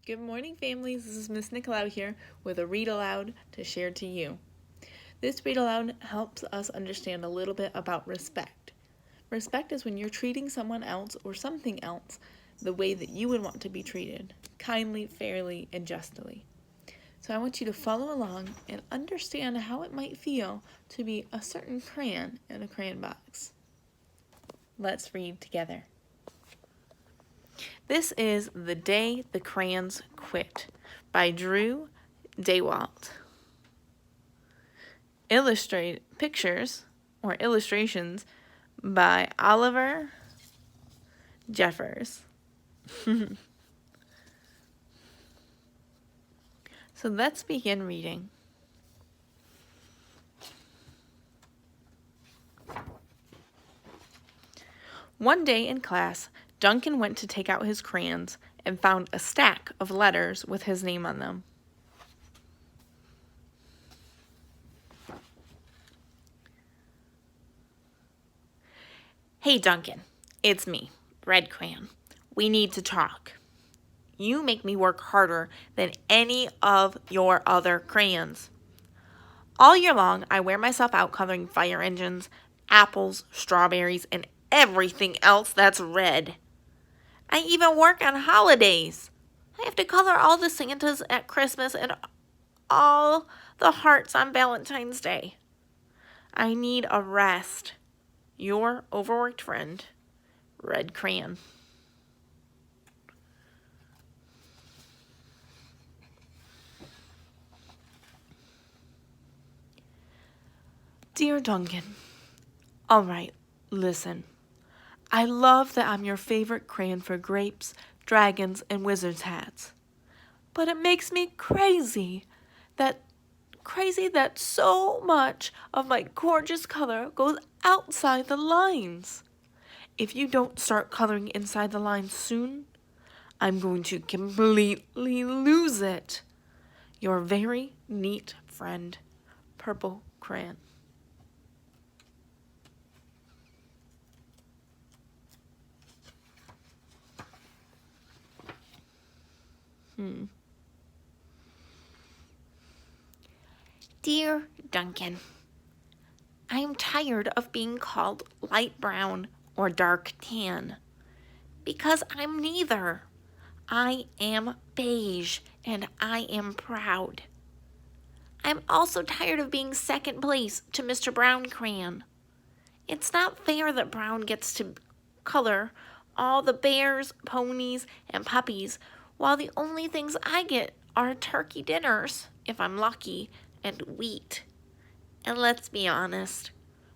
Good morning, families. This is Miss Nicolau here with a read aloud to share to you. This read aloud helps us understand a little bit about respect. Respect is when you're treating someone else or something else the way that you would want to be treated, kindly, fairly, and justly. So I want you to follow along and understand how it might feel to be a certain crayon in a crayon box. Let's read together. This is The Day the Crayons Quit by Daywalt. Illustrations by Oliver Jeffers. So let's begin reading. One day in class, Duncan went to take out his crayons and found a stack of letters with his name on them. Hey, Duncan, it's me, Red Crayon. We need to talk. You make me work harder than any of your other crayons. All year long, I wear myself out coloring fire engines, apples, strawberries, and everything else that's red. I even work on holidays. I have to color all the Santas at Christmas and all the hearts on Valentine's Day. I need a rest. Your overworked friend, Red Crayon. Dear Duncan, all right, listen. I love that I'm your favorite crayon for grapes, dragons, and wizards' hats. But it makes me crazy that so much of my gorgeous color goes outside the lines. If you don't start coloring inside the lines soon, I'm going to completely lose it. Your very neat friend, Purple Crayon. Dear Duncan, I am tired of being called light brown or dark tan, because I'm neither. I am beige, and I am proud. I'm also tired of being second place to Mr. Brown Crayon. It's not fair that Brown gets to color all the bears, ponies, and puppies, while the only things I get are turkey dinners, if I'm lucky, and wheat. And let's be honest,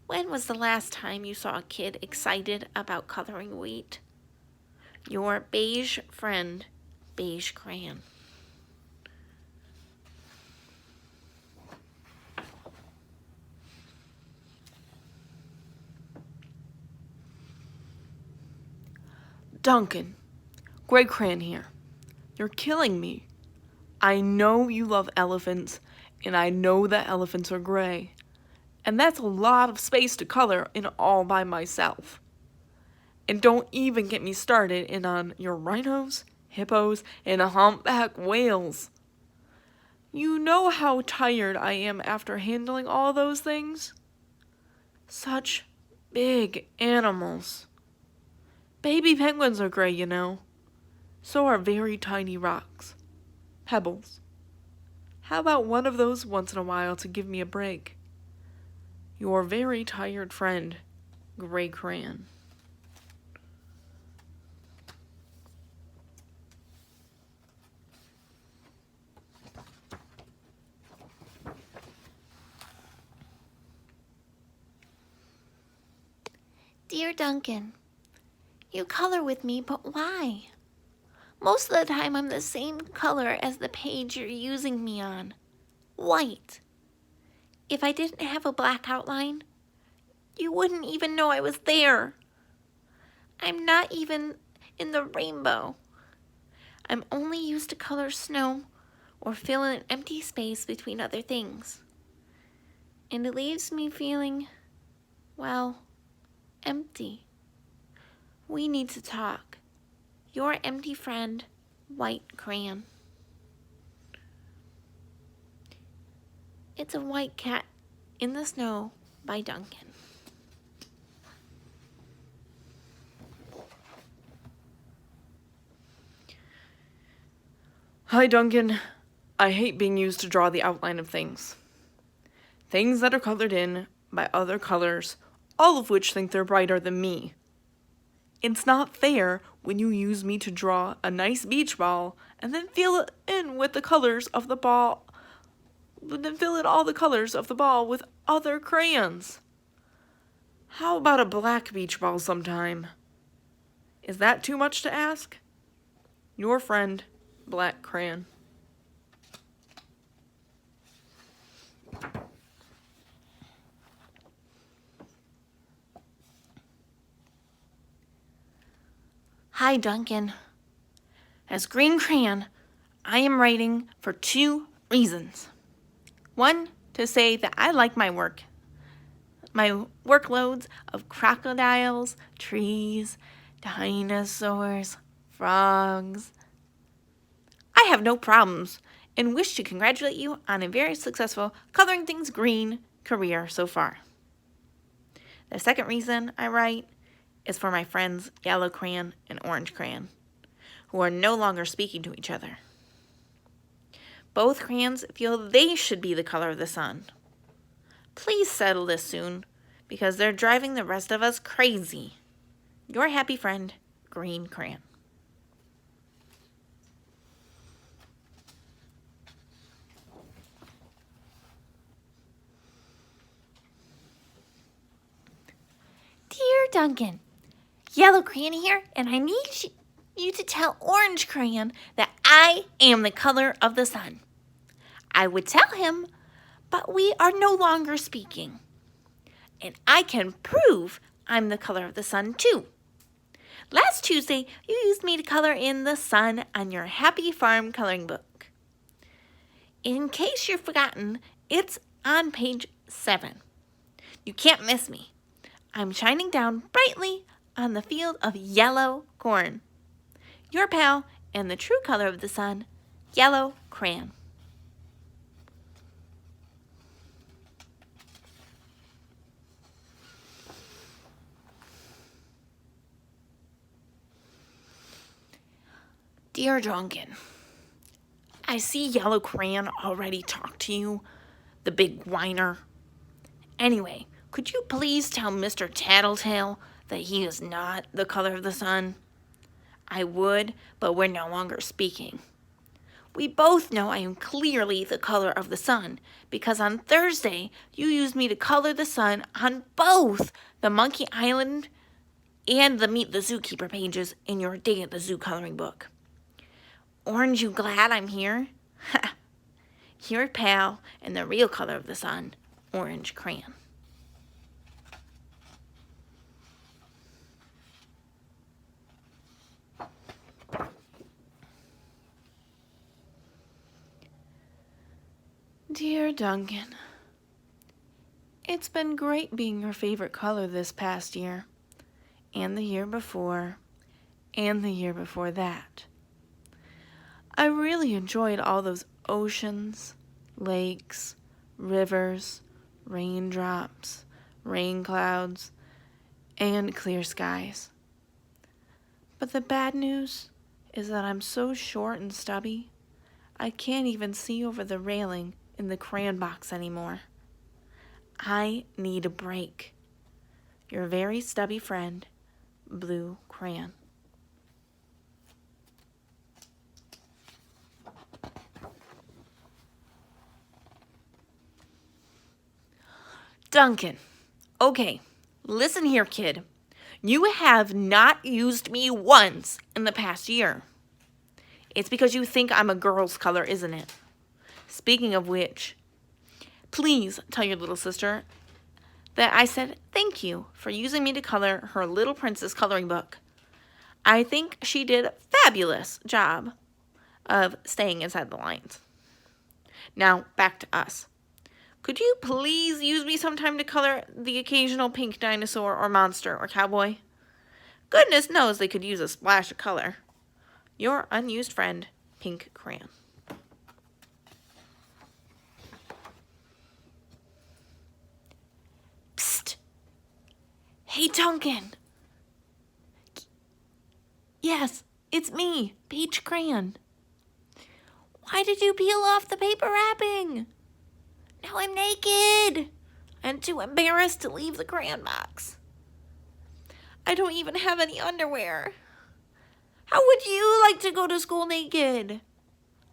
when was the last time you saw a kid excited about coloring wheat? Your beige friend, Beige Crayon. Duncan, Gray Crayon here. You're killing me. I know you love elephants, and I know that elephants are gray. And that's a lot of space to color in all by myself. And don't even get me started in on your rhinos, hippos, and humpback whales. You know how tired I am after handling all those things? Such big animals. Baby penguins are gray, you know. So are very tiny rocks. Pebbles. How about one of those once in a while to give me a break? Your very tired friend, Gray Crayon. Dear Duncan, you color with me, but why? Most of the time I'm the same color as the page you're using me on. White. If I didn't have a black outline, you wouldn't even know I was there. I'm not even in the rainbow. I'm only used to color snow or fill in an empty space between other things. And it leaves me feeling, well, empty. We need to talk. Your empty friend, White Crayon. It's a White Cat in the Snow by Duncan. Hi, Duncan. I hate being used to draw the outline of things. Things that are colored in by other colors, all of which think they're brighter than me. It's not fair when you use me to draw a nice beach ball and then fill it in with the colors of the ball, then fill in all the colors of the ball with other crayons. How about a black beach ball sometime? Is that too much to ask? Your friend, Black Crayon. Hi, Duncan. As Green Crayon, I am writing for 2 reasons. 1, to say that I like my work. My workloads of crocodiles, trees, dinosaurs, frogs. I have no problems and wish to congratulate you on a very successful coloring things green career so far. The second reason I write is for my friends Yellow Crayon and Orange Crayon, who are no longer speaking to each other. Both crayons feel they should be the color of the sun. Please settle this soon, because they're driving the rest of us crazy. Your happy friend, Green Crayon. Dear Duncan, Yellow Crayon here, and I need you to tell Orange Crayon that I am the color of the sun. I would tell him, but we are no longer speaking. And I can prove I'm the color of the sun too. Last Tuesday, you used me to color in the sun on your Happy Farm coloring book. In case you've forgotten, it's on page 7. You can't miss me. I'm shining down brightly on the field of yellow corn. Your pal and the true color of the sun, Yellow Crayon. Dear Duncan, I see Yellow Crayon already talked to you, the big whiner. Anyway, could you please tell Mr. Tattletale that he is not the color of the sun? I would, but we're no longer speaking. We both know I am clearly the color of the sun, because on Thursday you used me to color the sun on both the Monkey Island and the Meet the Zookeeper pages in your Day at the Zoo coloring book. Aren't you glad I'm here? Ha! Your pal and the real color of the sun, Orange Crayon. Dear Duncan, it's been great being your favorite color this past year, and the year before, and the year before that. I really enjoyed all those oceans, lakes, rivers, raindrops, rain clouds, and clear skies. But the bad news is that I'm so short and stubby, I can't even see over the railing in the crayon box anymore. I need a break. Your very stubby friend, Blue Crayon. Duncan, okay, listen here, kid. You have not used me once in the past year. It's because you think I'm a girl's color, isn't it? Speaking of which, please tell your little sister that I said thank you for using me to color her Little Princess coloring book. I think she did a fabulous job of staying inside the lines. Now, back to us. Could you please use me sometime to color the occasional pink dinosaur or monster or cowboy? Goodness knows they could use a splash of color. Your unused friend, Pink Crayon. Hey, Duncan. Yes, it's me, Peach Crayon. Why did you peel off the paper wrapping? Now I'm naked. I'm too embarrassed to leave the crayon box. I don't even have any underwear. How would you like to go to school naked?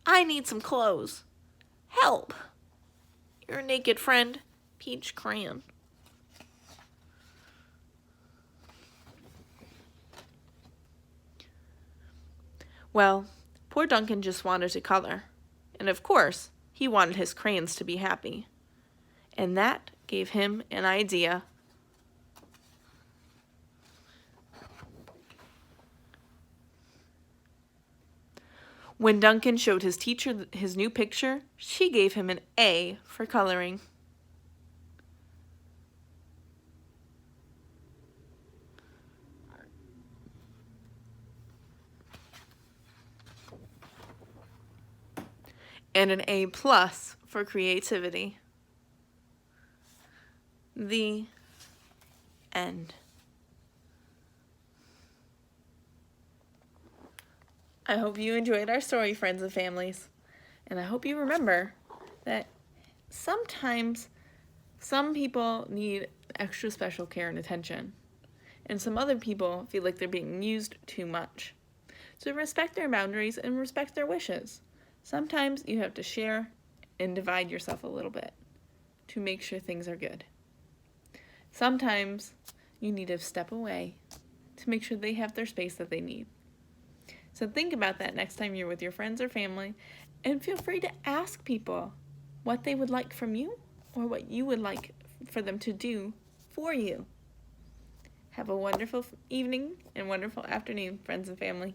I need some clothes. Help. Your naked friend, Peach Crayon. Well, poor Duncan just wanted to color. And of course, he wanted his crayons to be happy. And that gave him an idea. When Duncan showed his teacher his new picture, she gave him an A for coloring. And an A+ for creativity. The end. I hope you enjoyed our story, friends and families. And I hope you remember that sometimes some people need extra special care and attention. And some other people feel like they're being used too much. So respect their boundaries and respect their wishes. Sometimes you have to share and divide yourself a little bit to make sure things are good. Sometimes you need to step away to make sure they have their space that they need. So think about that next time you're with your friends or family, and feel free to ask people what they would like from you or what you would like for them to do for you. Have a wonderful evening and wonderful afternoon, friends and family.